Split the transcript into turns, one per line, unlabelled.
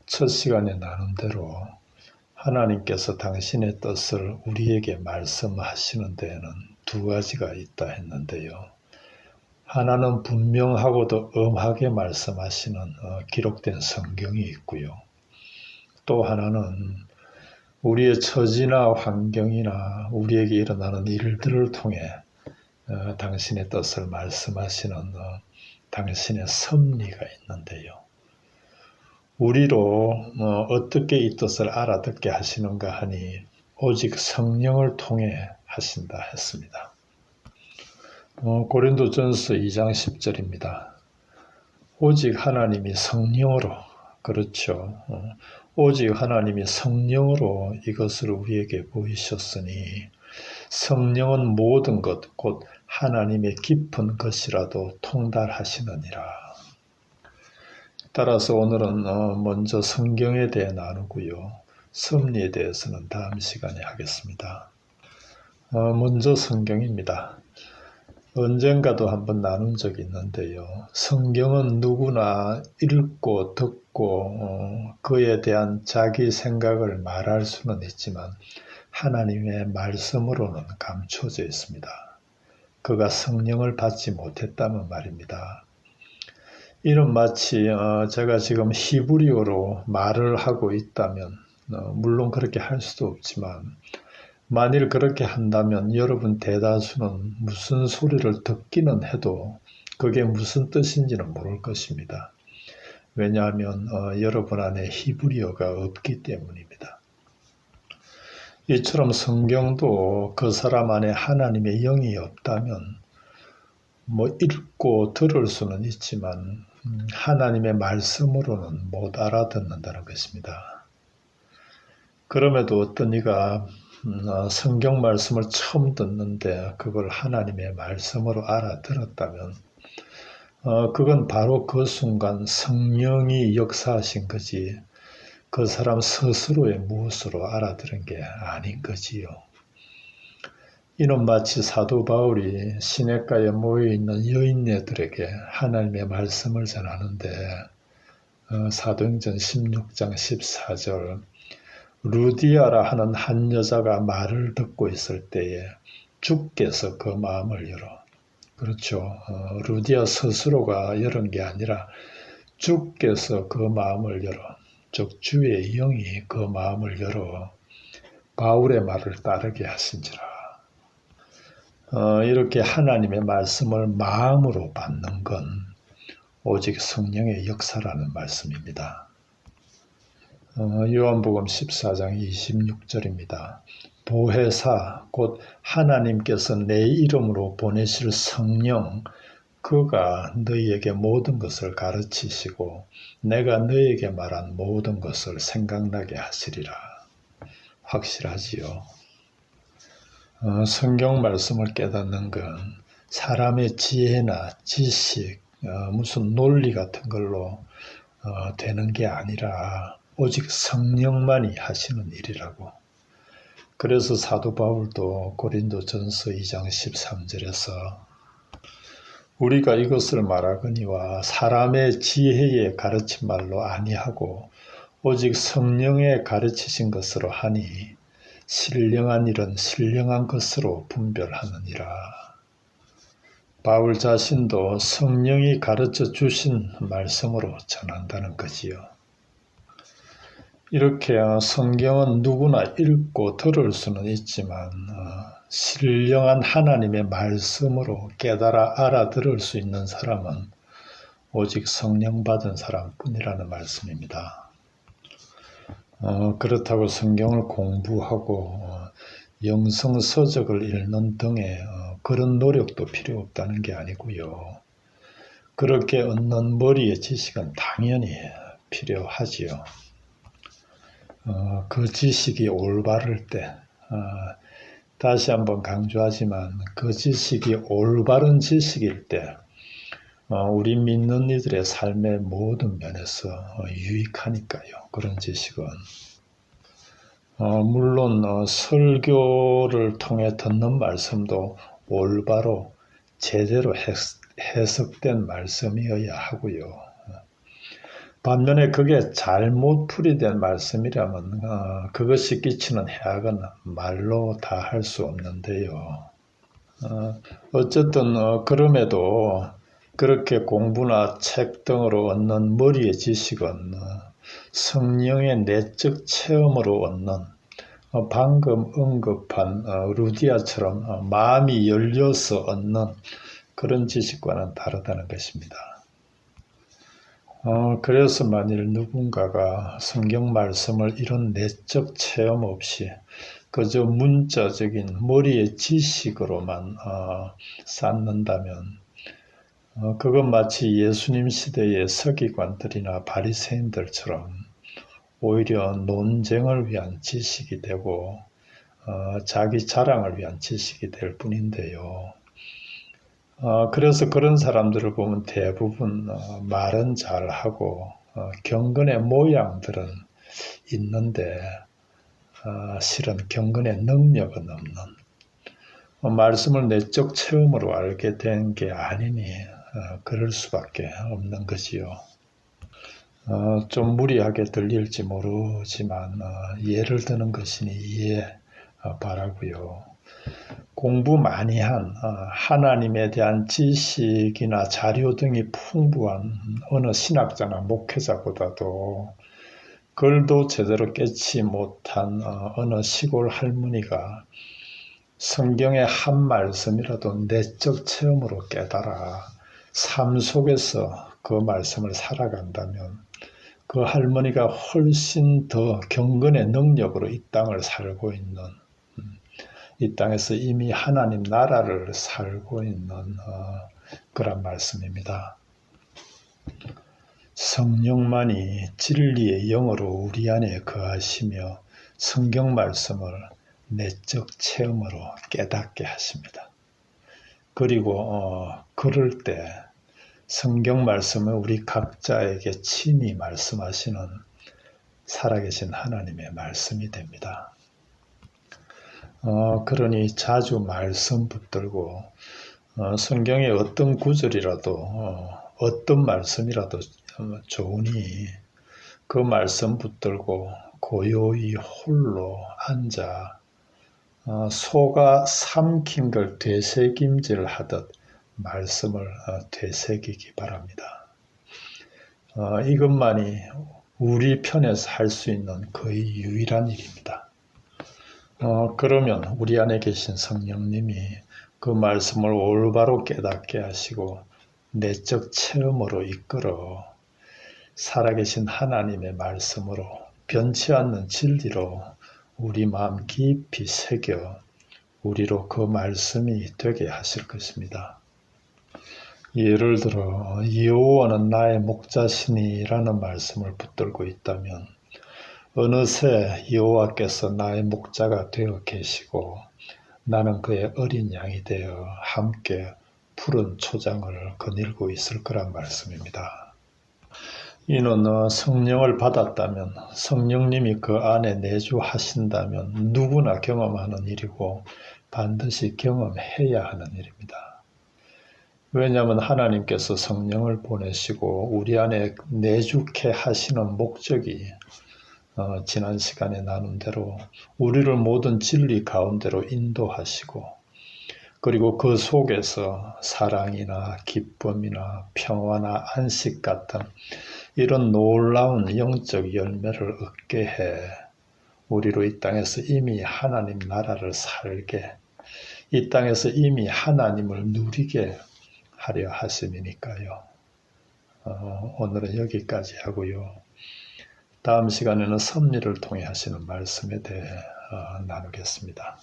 첫 시간에 나눈 대로 하나님께서 당신의 뜻을 우리에게 말씀하시는 데에는 두 가지가 있다 했는데요. 하나는 분명하고도 엄하게 말씀하시는 기록된 성경이 있고요. 또 하나는 우리의 처지나 환경이나 우리에게 일어나는 일들을 통해 당신의 뜻을 말씀하시는 당신의 섭리가 있는데요. 우리로 어떻게 이 뜻을 알아듣게 하시는가 하니 오직 성령을 통해 하신다 했습니다. 고린도전서 2장 10절입니다. 오직 하나님이 성령으로, 그렇죠. 오직 하나님이 성령으로 이것을 우리에게 보이셨으니 성령은 모든 것 곧 하나님의 깊은 것이라도 통달하시느니라. 따라서 오늘은 먼저 성경에 대해 나누고요. 섭리에 대해서는 다음 시간에 하겠습니다. 먼저 성경입니다. 언젠가도 한번 나눈 적이 있는데요. 성경은 누구나 읽고 듣고 그에 대한 자기 생각을 말할 수는 있지만 하나님의 말씀으로는 감춰져 있습니다. 그가 성령을 받지 못했다면 말입니다. 이는 마치 제가 지금 히브리어로 말을 하고 있다면 물론 그렇게 할 수도 없지만 만일 그렇게 한다면 여러분 대다수는 무슨 소리를 듣기는 해도 그게 무슨 뜻인지는 모를 것입니다. 왜냐하면 여러분 안에 히브리어가 없기 때문입니다. 이처럼 성경도 그 사람 안에 하나님의 영이 없다면 읽고 들을 수는 있지만 하나님의 말씀으로는 못 알아듣는다는 것입니다. 그럼에도 어떤 이가 성경 말씀을 처음 듣는데 그걸 하나님의 말씀으로 알아들었다면 그건 바로 그 순간 성령이 역사하신 거지 그 사람 스스로의 무엇으로 알아들은 게 아닌 거지요. 이는 마치 사도 바울이 시냇가에 모여있는 여인네들에게 하나님의 말씀을 전하는데 사도행전 16장 14절 루디아라 하는 한 여자가 말을 듣고 있을 때에 주께서 그 마음을 열어. 그렇죠. 루디아 스스로가 열은 게 아니라 주께서 그 마음을 열어. 즉 주의 영이 그 마음을 열어 바울의 말을 따르게 하신지라. 이렇게 하나님의 말씀을 마음으로 받는 건 오직 성령의 역사라는 말씀입니다. 요한복음 14장 26절입니다. 보혜사 곧 하나님께서 내 이름으로 보내실 성령 그가 너희에게 모든 것을 가르치시고 내가 너희에게 말한 모든 것을 생각나게 하시리라. 확실하지요. 성경 말씀을 깨닫는 건 사람의 지혜나 지식, 무슨 논리 같은 걸로 되는 게 아니라 오직 성령만이 하시는 일이라고. 그래서 사도 바울도 고린도전서 2장 13절에서 우리가 이것을 말하거니와 사람의 지혜에 가르친 말로 아니하고 오직 성령에 가르치신 것으로 하니 신령한 일은 신령한 것으로 분별하느니라. 바울 자신도 성령이 가르쳐 주신 말씀으로 전한다는 거지요. 이렇게 성경은 누구나 읽고 들을 수는 있지만 신령한 하나님의 말씀으로 깨달아 알아들을 수 있는 사람은 오직 성령 받은 사람뿐이라는 말씀입니다. 그렇다고 성경을 공부하고 영성서적을 읽는 등의 그런 노력도 필요 없다는 게 아니고요. 그렇게 얻는 머리의 지식은 당연히 필요하지요. 그 지식이 올바를 때 다시 한번 강조하지만 그 지식이 올바른 지식일 때 우리 믿는 이들의 삶의 모든 면에서 유익하니까요. 그런 지식은 물론 설교를 통해 듣는 말씀도 올바로 제대로 해석된 말씀이어야 하고요. 반면에 그게 잘못 풀이된 말씀이라면 그것이 끼치는 해악은 말로 다 할 수 없는데요. 어쨌든 그럼에도 그렇게 공부나 책 등으로 얻는 머리의 지식은 성령의 내적 체험으로 얻는 방금 언급한 루디아처럼 마음이 열려서 얻는 그런 지식과는 다르다는 것입니다. 그래서 만일 누군가가 성경 말씀을 이런 내적 체험 없이 그저 문자적인 머리의 지식으로만 쌓는다면 그건 마치 예수님 시대의 서기관들이나 바리새인들처럼 오히려 논쟁을 위한 지식이 되고 자기 자랑을 위한 지식이 될 뿐인데요. 그래서 그런 사람들을 보면 대부분 말은 잘하고 경건의 모양들은 있는데 실은 경건의 능력은 없는 말씀을 내적 체험으로 알게 된 게 아니니 그럴 수밖에 없는 거지요. 좀 무리하게 들릴지 모르지만 예를 드는 것이니 이해 바라고요. 공부 많이 한 하나님에 대한 지식이나 자료 등이 풍부한 어느 신학자나 목회자보다도 글도 제대로 깨치 못한 어느 시골 할머니가 성경의 한 말씀이라도 내적 체험으로 깨달아 삶 속에서 그 말씀을 살아간다면 그 할머니가 훨씬 더 경건의 능력으로 이 땅을 살고 있는, 이 땅에서 이미 하나님 나라를 살고 있는 그런 말씀입니다. 성령만이 진리의 영으로 우리 안에 거하시며 성경 말씀을 내적 체험으로 깨닫게 하십니다. 그리고 그럴 때 성경 말씀은 우리 각자에게 친히 말씀하시는 살아계신 하나님의 말씀이 됩니다. 그러니 자주 말씀 붙들고 성경의 어떤 구절이라도 어떤 말씀이라도 좋으니 그 말씀 붙들고 고요히 홀로 앉아 소가 삼킨 걸 되새김질 하듯 말씀을 되새기기 바랍니다. 이것만이 우리 편에서 할 수 있는 거의 유일한 일입니다. 그러면 우리 안에 계신 성령님이 그 말씀을 올바로 깨닫게 하시고 내적 체험으로 이끌어 살아계신 하나님의 말씀으로 변치 않는 진리로 우리 마음 깊이 새겨 우리로 그 말씀이 되게 하실 것입니다. 예를 들어 여호와는 나의 목자시니라는 말씀을 붙들고 있다면 어느새 여호와께서 나의 목자가 되어 계시고 나는 그의 어린 양이 되어 함께 푸른 초장을 거닐고 있을 거란 말씀입니다. 이는 성령을 받았다면 성령님이 그 안에 내주하신다면 누구나 경험하는 일이고 반드시 경험해야 하는 일입니다. 왜냐하면 하나님께서 성령을 보내시고 우리 안에 내주케 하시는 목적이 지난 시간에 나눈 대로 우리를 모든 진리 가운데로 인도하시고 그리고 그 속에서 사랑이나 기쁨이나 평화나 안식 같은 이런 놀라운 영적 열매를 얻게 해 우리로 이 땅에서 이미 하나님 나라를 살게 이 땅에서 이미 하나님을 누리게 하려 하심이니까요. 오늘은 여기까지 하고요. 다음 시간에는 섭리를 통해 하시는 말씀에 대해 나누겠습니다.